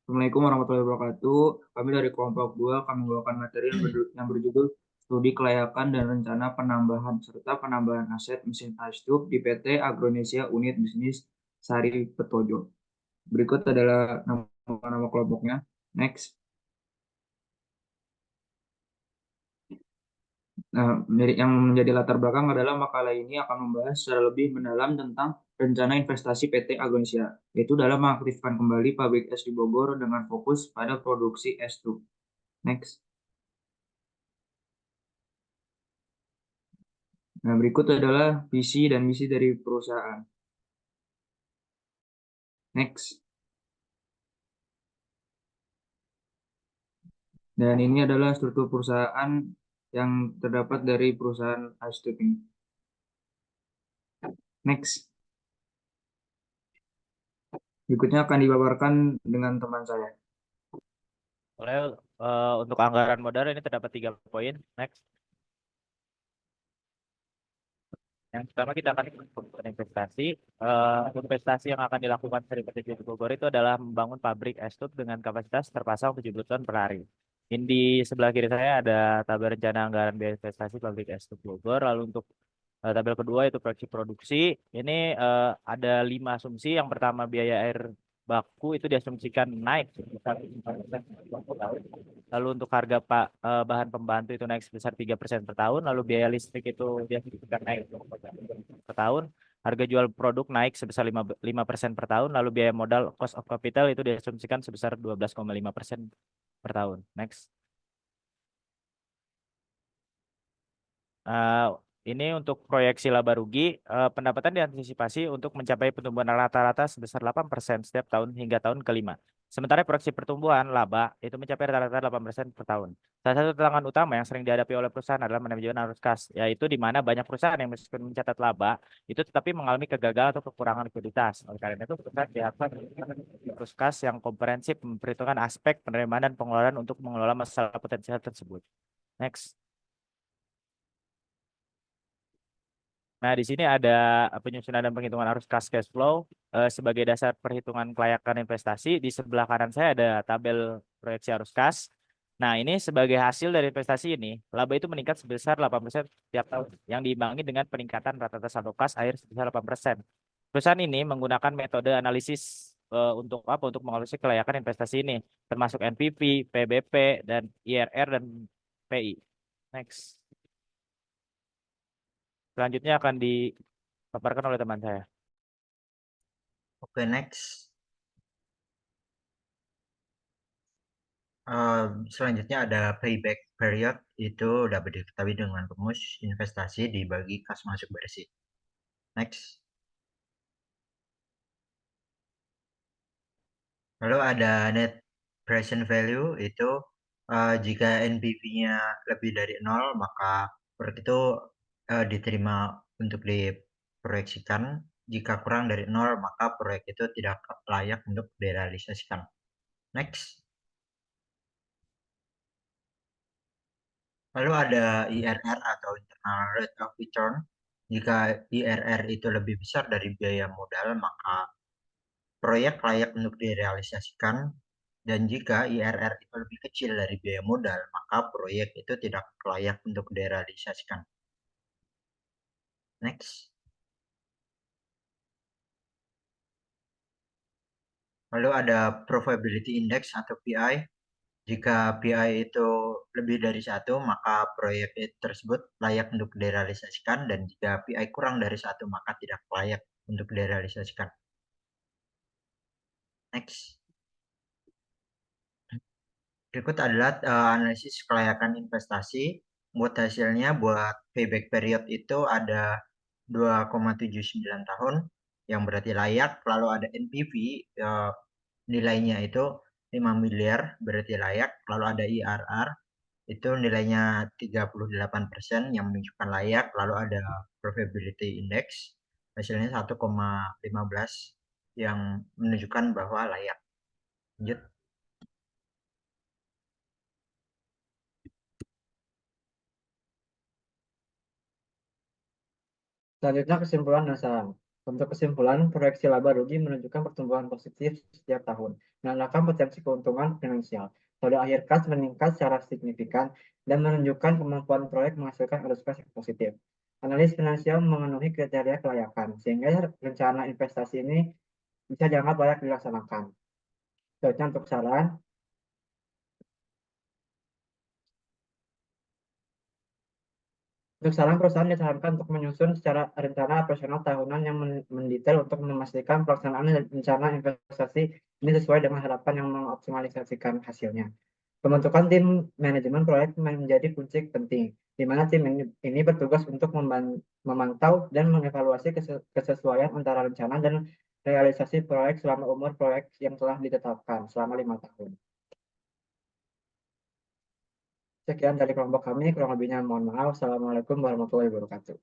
Assalamualaikum warahmatullahi wabarakatuh. Kami dari kelompok 2 kami membawakan materi yang berjudul Studi Kelayakan dan Rencana Penambahan serta Penambahan Aset Mesin Ice Tube di PT Agronesia Unit Bisnis Sari Petojo. Berikut adalah nama-nama kelompoknya. Next. Nah, yang menjadi latar belakang adalah makalah ini akan membahas secara lebih mendalam tentang rencana investasi PT Agronesia, yaitu dalam mengaktifkan kembali pabrik es di Bogor dengan fokus pada produksi es tube. Next. Nah, berikut adalah visi dan misi dari perusahaan. Next. Dan ini adalah struktur perusahaan yang terdapat dari perusahaan Ice Tube ini. Next. Berikutnya akan dipaparkan dengan teman saya. Oleh untuk anggaran modal ini terdapat 3 poin. Next. Yang pertama kita akan melakukan investasi. Investasi yang akan dilakukan dari PT Jati Bogor itu adalah membangun pabrik es tube dengan kapasitas terpasang 70 ton per hari. Ini di sebelah kiri saya ada tabel rencana anggaran biaya investasi pabrik es tube Bogor. Lalu untuk tabel kedua itu proyeksi produksi. Ini ada 5 asumsi. Yang pertama biaya air baku itu diasumsikan naik sebesar 5% per tahun. Lalu untuk harga bahan pembantu itu naik sebesar 3% per tahun. Lalu biaya listrik itu diasumsikan naik per tahun. Harga jual produk naik sebesar 5% per tahun. Lalu biaya modal cost of capital itu diasumsikan sebesar 12,5% per tahun. Next. Eh, ini untuk proyeksi laba rugi, pendapatan diantisipasi untuk mencapai pertumbuhan rata-rata sebesar 8% setiap tahun hingga tahun kelima. Sementara proyeksi pertumbuhan laba itu mencapai rata-rata 8% per tahun. Salah satu tantangan utama yang sering dihadapi oleh perusahaan adalah manajemen arus kas, yaitu di mana banyak perusahaan yang meskipun mencatat laba, itu tetapi mengalami kegagalan atau kekurangan likuiditas. Oleh karena itu, perusahaan diharapkan arus kas yang komprehensif memperhitungkan aspek penerimaan dan pengeluaran untuk mengelola masalah potensial tersebut. Next. Nah, di sini ada penyusunan dan penghitungan arus kas cash flow sebagai dasar perhitungan kelayakan investasi. Di sebelah kanan saya ada tabel proyeksi arus kas. Nah, ini sebagai hasil dari investasi ini, laba itu meningkat sebesar 8% setiap tahun, yang diimbangi dengan peningkatan rata-rata saldo kas akhir sebesar 8%. Perusahaan ini menggunakan metode analisis untuk apa? Untuk menganalisis kelayakan investasi ini, termasuk NPV, PBP, dan IRR dan PI. Next. Selanjutnya akan dipaparkan oleh teman saya. Oke, next. Selanjutnya ada payback period, itu dapat diketahui dengan rumus investasi dibagi kas masuk bersih. Next. Lalu ada net present value, itu jika NPV-nya lebih dari 0 maka proyek itu diterima untuk diproyeksikan. Jika kurang dari 0 maka proyek itu tidak layak untuk direalisasikan. Next. Lalu ada IRR atau Internal Rate of Return. Jika IRR itu lebih besar dari biaya modal, maka proyek layak untuk direalisasikan. Dan jika IRR itu lebih kecil dari biaya modal, maka proyek itu tidak layak untuk direalisasikan. Next. Lalu ada Probability Index atau PI. Jika PI itu lebih dari 1, maka proyek tersebut layak untuk direalisasikan, dan jika PI kurang dari 1, maka tidak layak untuk direalisasikan. Next. Berikut adalah analisis kelayakan investasi. Buat hasilnya, buat payback period itu ada 2,79 tahun, yang berarti layak. Lalu ada NPV, nilainya itu 5 miliar, berarti layak. Lalu ada IRR, itu nilainya 38%, yang menunjukkan layak. Lalu ada Probability Index, hasilnya 1,15, yang menunjukkan bahwa layak. Lanjut. Selanjutnya kesimpulan dan saran. Untuk kesimpulan, proyeksi laba rugi menunjukkan pertumbuhan positif setiap tahun, menandakan potensi keuntungan finansial. Saldo akhir kas meningkat secara signifikan dan menunjukkan kemampuan proyek menghasilkan arus kas yang positif. Analis finansial memenuhi kriteria kelayakan, sehingga rencana investasi ini bisa dianggap layak dilaksanakan. Selanjutnya untuk saran, perusahaan disarankan untuk menyusun secara rencana operasional tahunan yang mendetail untuk memastikan pelaksanaan rencana investasi ini sesuai dengan harapan yang mengoptimalisasikan hasilnya. Pembentukan tim manajemen proyek menjadi kunci penting, di mana tim ini bertugas untuk memantau dan mengevaluasi kesesuaian antara rencana dan realisasi proyek selama umur proyek yang telah ditetapkan selama 5 tahun. Sekian dari kelompok kami, kurang lebihnya mohon maaf. Assalamualaikum warahmatullahi wabarakatuh.